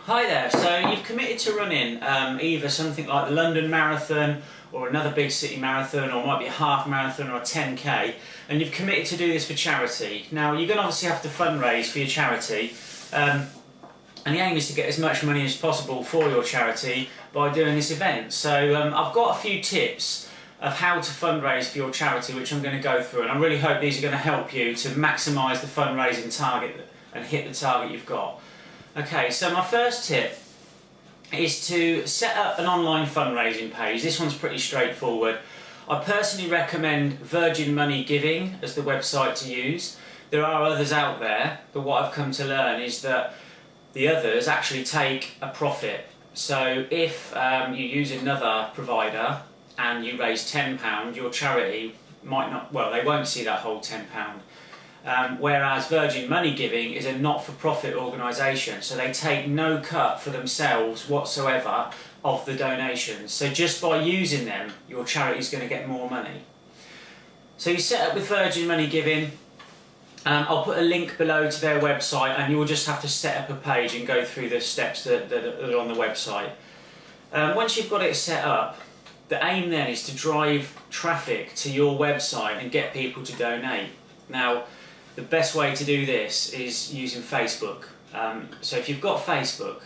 Hi there, so you've committed to running either something like the London Marathon or another big city marathon, or it might be a half marathon or a 10k, and you've committed to do this for charity. Now you're going to obviously have to fundraise for your charity, and the aim is to get as much money as possible for your charity by doing this event. So I've got a few tips of how to fundraise for your charity which I'm going to go through, and I really hope these are going to help you to maximise the fundraising target and hit the target you've got. Okay, so my first tip is to set up an online fundraising page. This one's pretty straightforward. I personally recommend Virgin Money Giving as the website to use. There are others out there, but what I've come to learn is that the others actually take a profit. So if you use another provider and you raise £10, your charity might not, well, they won't see that whole £10. Whereas Virgin Money Giving is a not-for-profit organisation, so they take no cut for themselves whatsoever of the donations. So just by using them, your charity is going to get more money. So you set up with Virgin Money Giving. I'll put a link below to their website, and you'll just have to set up a page and go through the steps that are on the website. Once you've got it set up, the aim then is to drive traffic to your website and get people to donate. Now, the best way to do this is using Facebook. So if you've got Facebook,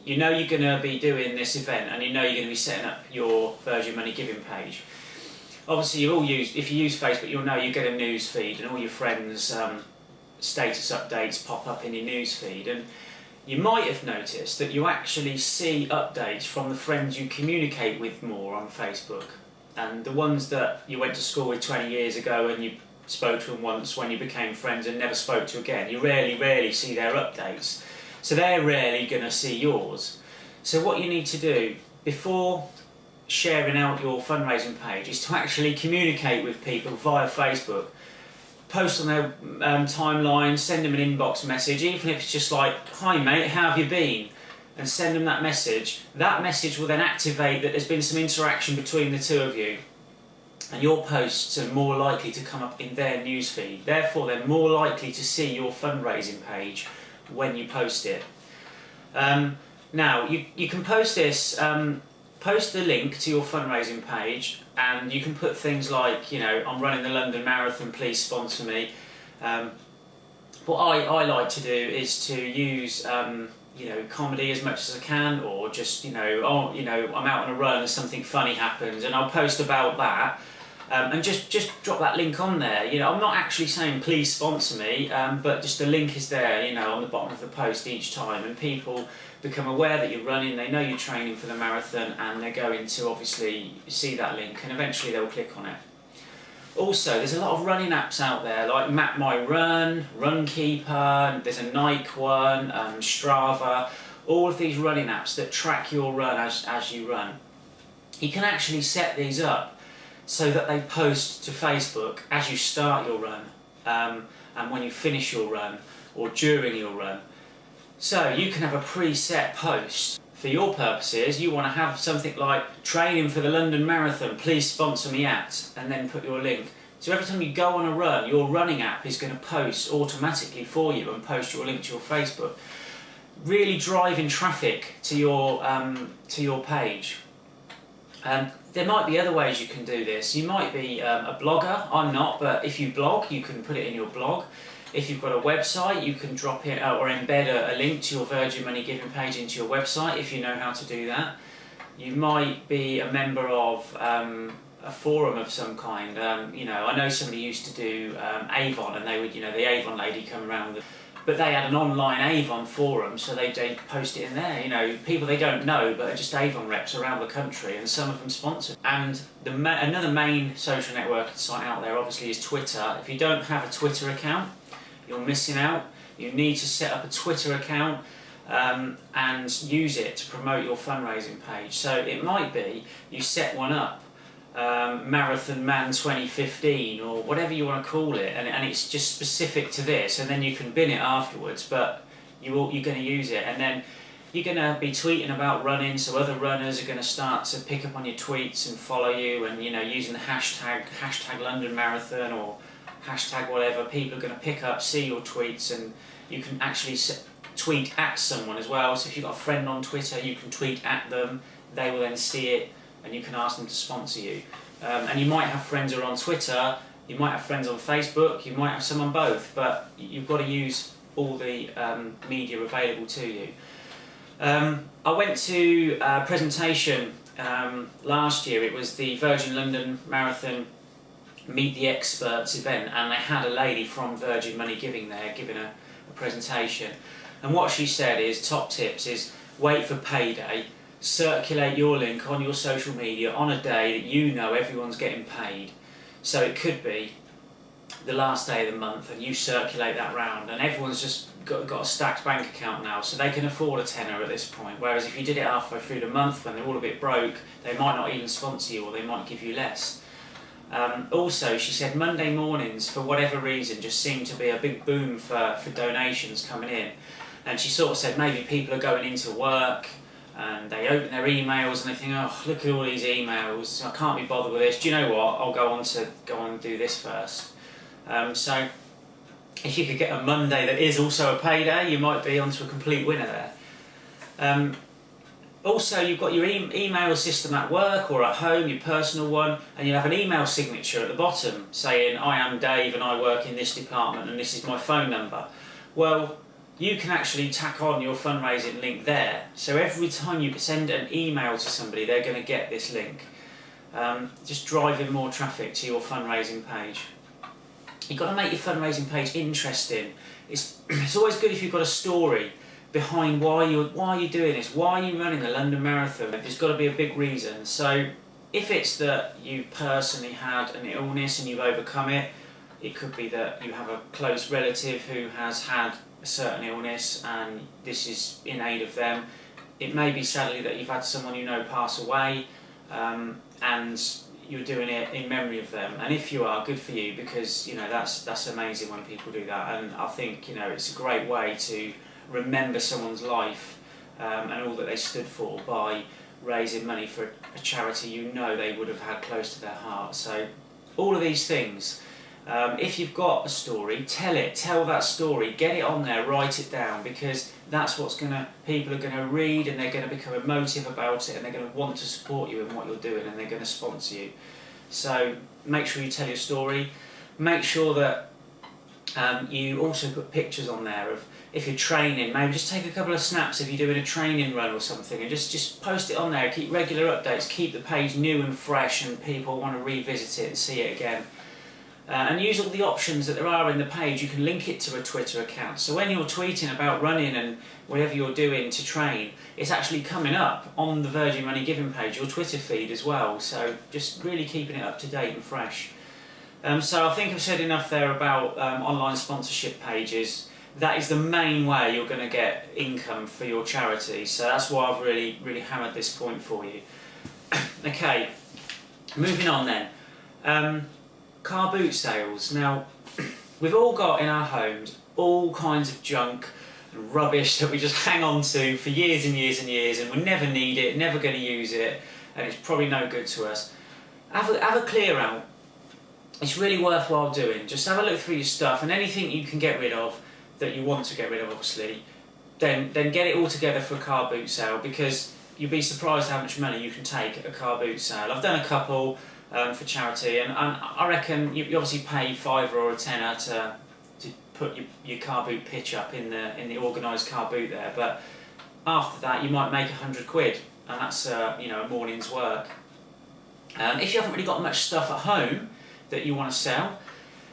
you know you're going to be doing this event, and you know you're going to be setting up your Virgin Money Giving page. Obviously, if you use Facebook, you'll know you get a news feed, and all your friends' status updates pop up in your news feed. And you might have noticed that you actually see updates from the friends you communicate with more on Facebook, and the ones that you went to school with 20 years ago and you spoke to them once when you became friends and never spoke to again. You rarely see their updates. So they're rarely going to see yours. So what you need to do before sharing out your fundraising page is to actually communicate with people via Facebook. Post on their timeline, send them an inbox message, even if it's just like, "Hi mate, how have you been?" and send them that message. That message will then activate that there's been some interaction between the two of you, and your posts are more likely to come up in their newsfeed. Therefore, they're more likely to see your fundraising page when you post it. Now, you can post this, post the link to your fundraising page, and you can put things like, you know, "I'm running the London Marathon, please sponsor me." What I like to do is to use you know, comedy as much as I can, or just, you know, oh, you know, I'm out on a run and something funny happens, and I'll post about that. And just drop that link on there. You know, I'm not actually saying please sponsor me, but just the link is there, you know, on the bottom of the post each time, and people become aware that you're running, they know you're training for the marathon, and they're going to obviously see that link, and eventually they'll click on it. Also, there's a lot of running apps out there, like Map My Run, Runkeeper, there's a Nike one, Strava, all of these running apps that track your run as you run. You can actually set these up so that they post to Facebook as you start your run, and when you finish your run, or during your run. So you can have a preset post. For your purposes, you want to have something like "Training for the London Marathon, please sponsor me at," and then put your link. So every time you go on a run, your running app is going to post automatically for you and post your link to your Facebook. Really driving traffic to your page. There might be other ways you can do this. You might be a blogger. I'm not, but if you blog, you can put it in your blog. If you've got a website, you can drop it or embed a link to your Virgin Money Giving page into your website if you know how to do that. You might be a member of a forum of some kind. You know, I know somebody used to do Avon, and they would, you know, the Avon lady come around. But they had an online Avon forum, so they post it in there. You know, people they don't know, but are just Avon reps around the country, and some of them sponsor. And another main social network site out there, obviously, is Twitter. If you don't have a Twitter account, you're missing out. You need to set up a Twitter account and use it to promote your fundraising page. So it might be you set one up, Marathon Man 2015, or whatever you want to call it, and it's just specific to this, and then you can bin it afterwards, but you're going to use it, and then you're going to be tweeting about running, so other runners are going to start to pick up on your tweets and follow you, and, you know, using the hashtag London Marathon or hashtag whatever, people are going to pick up, see your tweets, and you can actually tweet at someone as well. So if you've got a friend on Twitter, you can tweet at them, they will then see it and you can ask them to sponsor you. And you might have friends who are on Twitter, you might have friends on Facebook, you might have some on both, but you've got to use all the media available to you. I went to a presentation last year. It was the Virgin London Marathon Meet the Experts event, and they had a lady from Virgin Money Giving there giving a presentation. And what she said is, top tips is wait for payday, circulate your link on your social media on a day that you know everyone's getting paid. So it could be the last day of the month and you circulate that round, and everyone's just got a stacked bank account now, so they can afford a tenner at this point, whereas if you did it halfway through the month when they're all a bit broke, they might not even sponsor you, or they might give you less. Also, she said Monday mornings, for whatever reason, just seem to be a big boom for donations coming in, and she sort of said maybe people are going into work and they open their emails and they think, oh, look at all these emails, I can't be bothered with this, do you know what, I'll go on and do this first. So if you could get a Monday that is also a payday, you might be onto a complete winner there. Also, you've got your email system at work or at home, your personal one, and you have an email signature at the bottom saying, I am Dave and I work in this department and this is my phone number. Well, you can actually tack on your fundraising link there, so every time you send an email to somebody, they're going to get this link. Just driving more traffic to your fundraising page. You've got to make your fundraising page interesting. It's always good if you've got a story behind why you're doing this, why are you running the London Marathon. There's got to be a big reason. So if it's that you've personally had an illness and you've overcome it, it could be that you have a close relative who has had a certain illness and this is in aid of them. It may be sadly that you've had someone you know pass away, and you're doing it in memory of them, and if you are, good for you, because that's amazing when people do that, and I think it's a great way to remember someone's life and all that they stood for by raising money for a charity they would have had close to their heart. So all of these things, if you've got a story, tell that story, get it on there, write it down, because that's what's people are going to read, and they're going to become emotive about it, and they're going to want to support you in what you're doing, and they're going to sponsor you. So make sure you tell your story. Make sure that you also put pictures on there of, if you're training, maybe just take a couple of snaps if you're doing a training run or something, and just post it on there. Keep regular updates, keep the page new and fresh, and people want to revisit it and see it again. And use all the options that there are in the page. You can link it to a Twitter account, so when you're tweeting about running and whatever you're doing to train, it's actually coming up on the Virgin Money Giving page, your Twitter feed as well, so just really keeping it up to date and fresh. So I think I've said enough there about online sponsorship pages. That is the main way you're going to get income for your charity, so that's why I've really hammered this point for you. Okay, moving on then. Car boot sales. Now, we've all got in our homes all kinds of junk and rubbish that we just hang on to for years and years and years, and we never need it, never going to use it, and it's probably no good to us. Have a clear out. It's really worthwhile doing. Just have a look through your stuff, and anything you can get rid of that you want to get rid of, obviously, then get it all together for a car boot sale, because you'll be surprised how much money you can take at a car boot sale. I've done a couple for charity, and I reckon you obviously pay £5 or a tenner to put your car boot pitch up in the organised car boot there, but after that you might make £100, and that's a morning's work. If you haven't really got much stuff at home that you want to sell,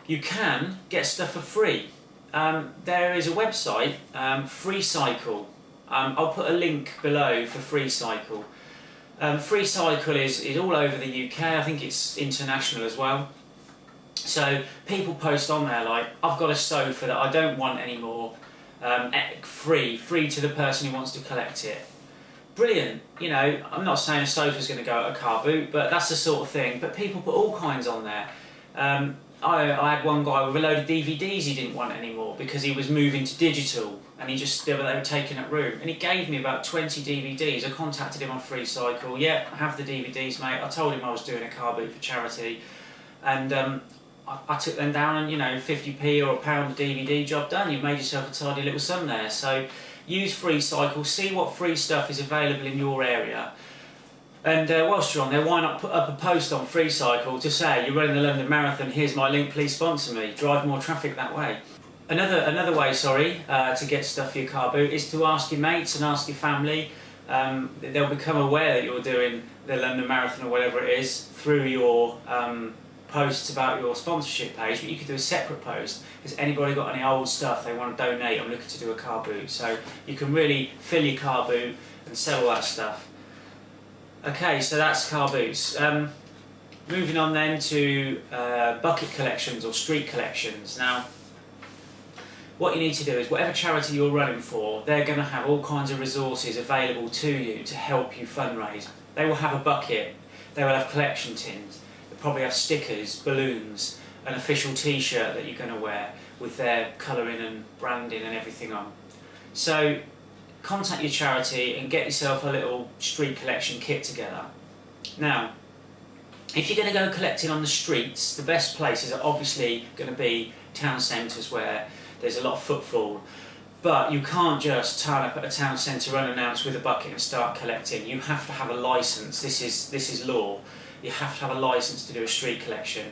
you can get stuff for free. There is a website, FreeCycle. I'll put a link below for FreeCycle. FreeCycle is all over the UK, I think it's international as well. So people post on there like, I've got a sofa that I don't want anymore, free to the person who wants to collect it. Brilliant, I'm not saying a sofa's going to go at a car boot, but that's the sort of thing. But people put all kinds on there. I had one guy with a load of DVDs he didn't want anymore because he was moving to digital, and they were taking up room. And he gave me about 20 DVDs. I contacted him on FreeCycle. Yeah, I have the DVDs, mate. I told him I was doing a car boot for charity, and I took them down, and 50p or £1 a DVD, job done. You've made yourself a tidy little sum there. So use FreeCycle, see what free stuff is available in your area. And whilst you're on there, why not put up a post on FreeCycle to say, you're running the London Marathon, here's my link, please sponsor me. Drive more traffic that way. Another way, to get stuff for your car boot is to ask your mates and ask your family. They'll become aware that you're doing the London Marathon or whatever it is through your posts about your sponsorship page, but you could do a separate post. Has anybody got any old stuff they want to donate? I'm looking to do a car boot. So you can really fill your car boot and sell all that stuff. Okay, so that's car boots. Moving on then to bucket collections or street collections. Now, what you need to do is, whatever charity you're running for, they're going to have all kinds of resources available to you to help you fundraise. They will have a bucket, they will have collection tins, they'll probably have stickers, balloons, an official t-shirt that you're going to wear with their colouring and branding and everything on. So contact your charity and get yourself a little street collection kit together. Now, if you're going to go collecting on the streets, the best places are obviously going to be town centres where there's a lot of footfall, but you can't just turn up at a town centre unannounced with a bucket and start collecting. You have to have a licence. This is law. You have to have a licence to do a street collection.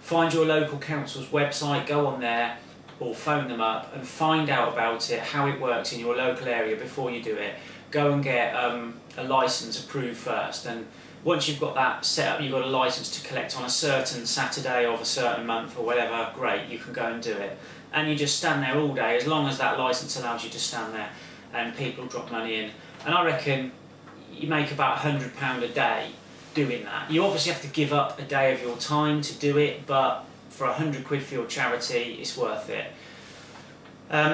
Find your local council's website, go on there, or phone them up and find out about it, how it works in your local area before you do it. Go and get a licence approved first, and once you've got that set up, you've got a licence to collect on a certain Saturday of a certain month or whatever, great, you can go and do it. And you just stand there all day, as long as that licence allows you to stand there, and people drop money in. And I reckon you make about £100 a day doing that. You obviously have to give up a day of your time to do it, but for £100 for your charity, it's worth it.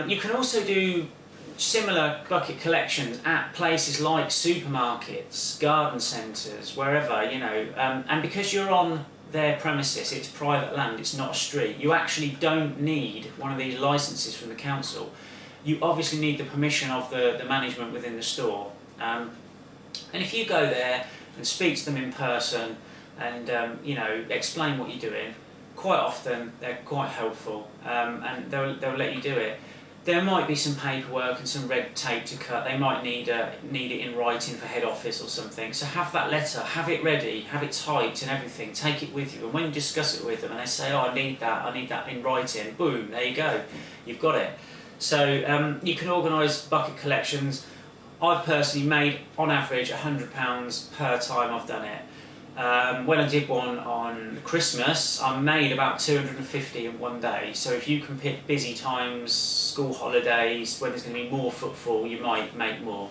You can also do similar bucket collections at places like supermarkets, garden centres, wherever, you know, and because you're on their premises, it's private land, it's not a street, you actually don't need one of these licences from the council. You obviously need the permission of the management within the store. And if you go there and speak to them in person and you know, explain what you're doing, quite often they're quite helpful, and they'll let you do it. There might be some paperwork and some red tape to cut. They might need it in writing for head office or something. So have that letter, have it ready, have it typed and everything. Take it with you. And when you discuss it with them and they say, "Oh, I need that in writing," boom, there you go, you've got it. So you can organise bucket collections. I've personally made, on average, £100 per time I've done it. When I did one on Christmas, I made about 250 in one day. So if you can pick busy times, school holidays, when there's going to be more footfall, you might make more.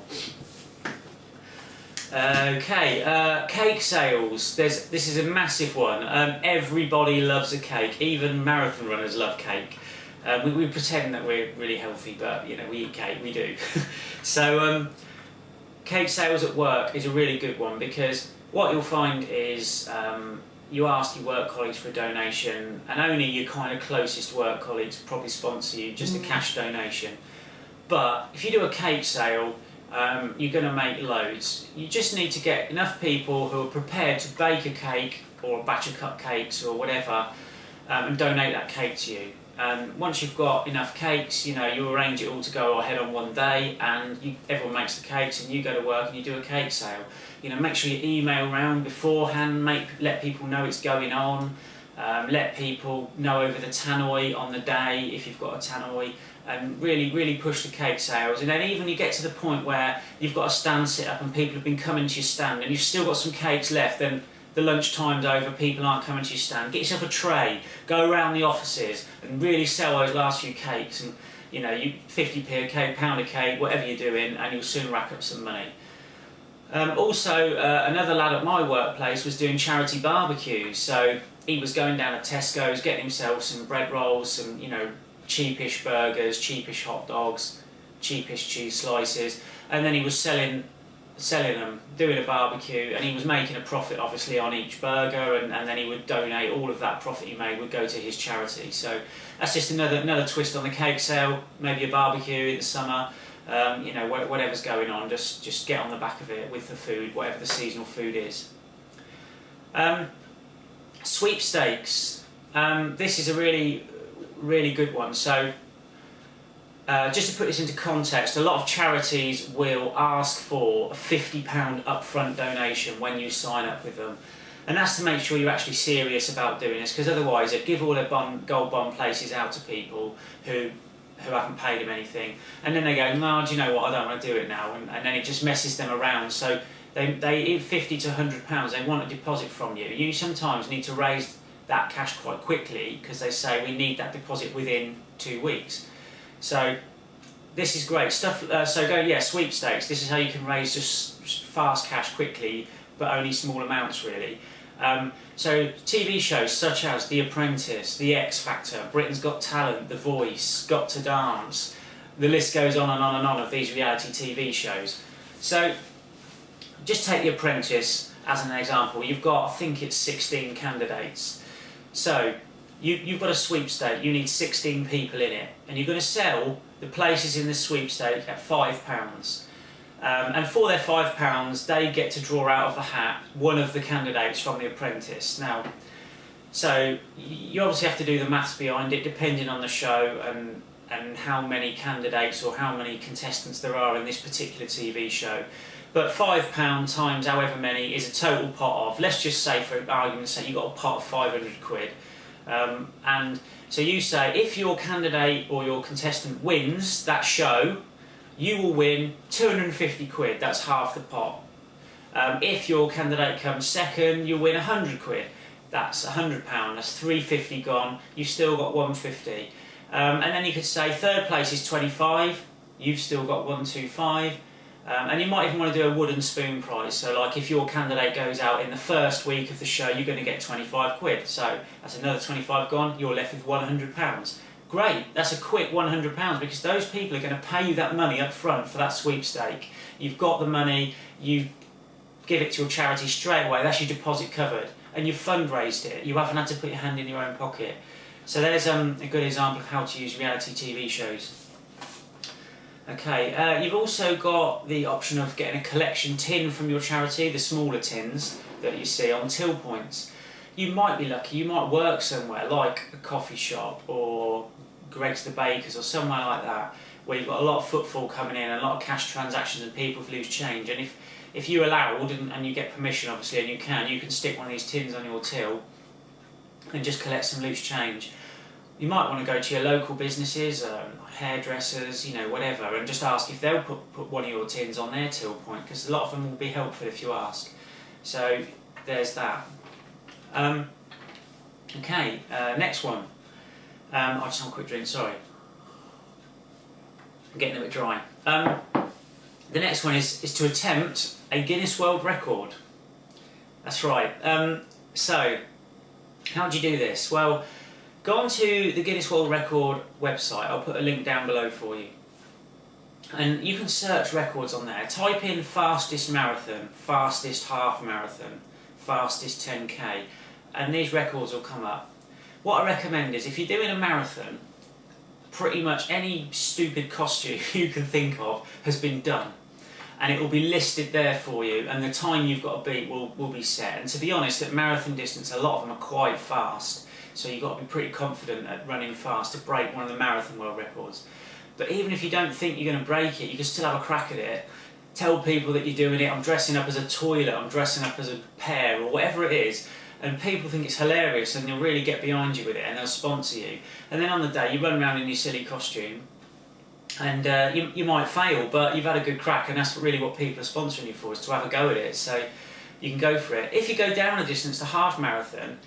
Okay, cake sales. This is a massive one. Everybody loves a cake. Even marathon runners love cake. We pretend that we're really healthy, but you know, we eat cake. We do. So cake sales at work is a really good one, because what you'll find is you ask your work colleagues for a donation, and only your kind of closest work colleagues probably sponsor you, just a cash donation. But if you do a cake sale, you're going to make loads. You just need to get enough people who are prepared to bake a cake or a batch of cupcakes or whatever, and donate that cake to you. Once you've got enough cakes, you know, you arrange it all to go ahead on one day, and everyone makes the cakes, and you go to work and you do a cake sale. You know, make sure you email around beforehand, let people know it's going on, let people know over the tannoy on the day if you've got a tannoy, and really push the cake sales. And then even you get to the point where you've got a stand set up and people have been coming to your stand and you've still got some cakes left, then the lunch time's over, people aren't coming to your stand. Get yourself a tray, go around the offices and really sell those last few cakes, and you know, you 50p a cake, £1 a cake, whatever you're doing, and you'll soon rack up some money. Also, another lad at my workplace was doing charity barbecues, so he was going down to Tesco's, getting himself some bread rolls, some, you know, cheapish burgers, cheapish hot dogs, cheapish cheese slices, and then he was selling them, doing a barbecue, and he was making a profit obviously on each burger, and then he would donate all of that profit he made would go to his charity. So that's just another twist on the cake sale, maybe a barbecue in the summer. You know, whatever's going on, just get on the back of it with the food, whatever the seasonal food is. Sweepstakes. This is a really good one. So just to put this into context, a lot of charities will ask for a £50 upfront donation when you sign up with them. And that's to make sure you're actually serious about doing this, because otherwise they'd give all their gold bond places out to people who haven't paid them anything. And then they go, no, do you know what, I don't want to do it now. And then it just messes them around. So they £50 to £100, they want a deposit from you. You sometimes need to raise that cash quite quickly, because they say we need that deposit within 2 weeks. So this is great stuff. Sweepstakes. This is how you can raise just fast cash quickly, but only small amounts really. So TV shows such as The Apprentice, The X Factor, Britain's Got Talent, The Voice, Got to Dance, the list goes on and on and on of these reality TV shows. So just take The Apprentice as an example. You've got, I think it's 16 candidates. So you've got a sweepstake, you need 16 people in it, and you're going to sell the places in the sweepstake at £5. And for their £5, they get to draw out of the hat one of the candidates from The Apprentice. Now, so you obviously have to do the maths behind it, depending on the show and how many candidates or how many contestants there are in this particular TV show. But £5 times however many is a total pot of, let's just say for argument's sake, you've got a pot of 500 quid. And so you say, if your candidate or your contestant wins that show, you will win 250 quid, that's half the pot. If your candidate comes second, you'll win 100 quid, that's £100, that's 350 gone, you've still got 150. And then you could say third place is 25, you've still got 125. And you might even want to do a wooden spoon prize, so like if your candidate goes out in the first week of the show, you're going to get 25 quid, so that's another 25 gone, you're left with £100. Great, that's a quick £100, because those people are going to pay you that money up front for that sweepstake. You've got the money, you give it to your charity straight away, that's your deposit covered, and you've fundraised it, you haven't had to put your hand in your own pocket. So there's a good example of how to use reality TV shows. Okay, you've also got the option of getting a collection tin from your charity, the smaller tins that you see on till points. You might be lucky, you might work somewhere like a coffee shop or Greg's the Baker's or somewhere like that, where you've got a lot of footfall coming in and a lot of cash transactions and people loose change. And if you're allowed and you get permission obviously, and you can stick one of these tins on your till and just collect some loose change. You might want to go to your local businesses, hairdressers, whatever, and just ask if they'll put one of your tins on their till point, because a lot of them will be helpful if you ask. So there's that. Okay, next one. I'll just have a quick drink, sorry. I'm getting a bit dry. The next one is to attempt a Guinness World Record. That's right. So, how do you do this? Well, go on to the Guinness World Record website. I'll put a link down below for you. And you can search records on there. Type in fastest marathon, fastest half marathon, fastest 10k, and these records will come up. What I recommend is, if you're doing a marathon, pretty much any stupid costume you can think of has been done. And it will be listed there for you, and the time you've got to beat will be set. And to be honest, at marathon distance, a lot of them are quite fast. So you've got to be pretty confident at running fast to break one of the marathon world records. But even if you don't think you're going to break it, you can still have a crack at it. Tell people that you're doing it. I'm dressing up as a toilet, I'm dressing up as a pear, or whatever it is. And people think it's hilarious, and they'll really get behind you with it, and they'll sponsor you. And then on the day, you run around in your silly costume, and you might fail, but you've had a good crack, and that's really what people are sponsoring you for, is to have a go at it. So you can go for it. If you go down a distance to half marathon,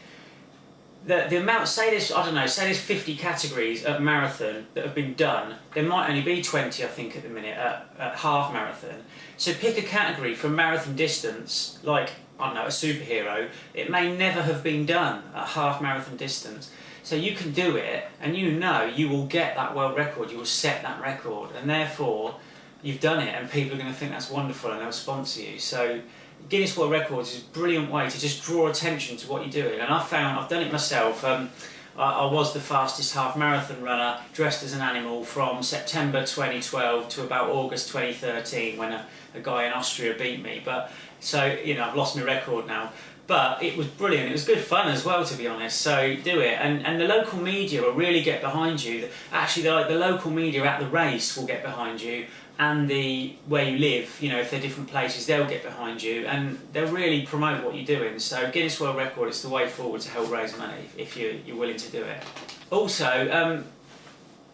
the amount, say there's 50 categories at marathon that have been done, there might only be 20, I think, at the minute at half marathon. So pick a category from marathon distance, like, I don't know, a superhero. It may never have been done at half marathon distance. So you can do it, and you will get that world record, you will set that record, and therefore you've done it, and people are going to think that's wonderful and they'll sponsor you. So Guinness World Records is a brilliant way to just draw attention to what you're doing, and I've done it myself. I was the fastest half marathon runner dressed as an animal from September 2012 to about August 2013, when a guy in Austria beat me. But so I've lost my record now. But it was brilliant. It was good fun as well, to be honest. So do it, and the local media will really get behind you. Actually, the local media at the race will get behind you, and the where you live. You know, if they're different places, they'll get behind you, and they'll really promote what you're doing. So Guinness World Record is the way forward to help raise money if you're willing to do it. Also,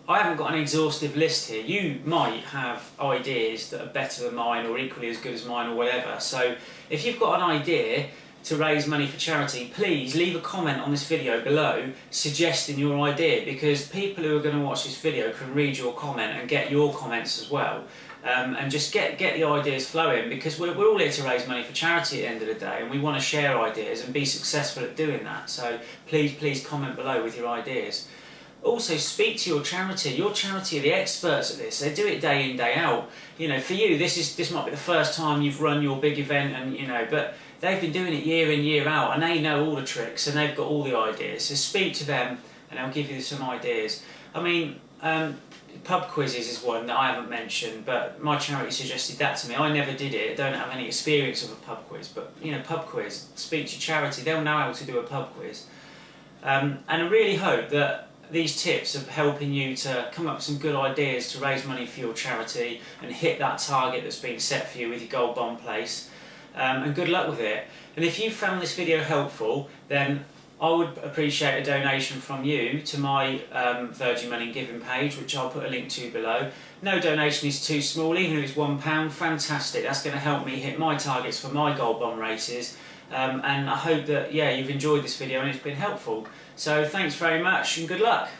I haven't got an exhaustive list here. You might have ideas that are better than mine or equally as good as mine or whatever. So if you've got an idea to raise money for charity, please leave a comment on this video below suggesting your idea, because people who are going to watch this video can read your comment and get your comments as well, and just get the ideas flowing, because we're all here to raise money for charity at the end of the day, and we want to share ideas and be successful at doing that. So please comment below with your ideas. Also, speak to your charity. Your charity are the experts at this. They do it day in, day out. You know, for you, this might be the first time you've run your big event, and you know, but they've been doing it year in, year out, and they know all the tricks and they've got all the ideas. So speak to them, and they'll give you some ideas. I mean, pub quizzes is one that I haven't mentioned, but my charity suggested that to me. I never did it. I don't have any experience of a pub quiz, but you know, pub quiz. Speak to charity. They'll know how to do a pub quiz, and I really hope that these tips are helping you to come up with some good ideas to raise money for your charity and hit that target that's been set for you with your gold bond place. And good luck with it. And if you found this video helpful, then I would appreciate a donation from you to my Virgin Money giving page, which I'll put a link to below. No donation is too small, even if it's £1, fantastic. That's going to help me hit my targets for my gold bond races. And I hope that, yeah, you've enjoyed this video and it's been helpful. So thanks very much and good luck.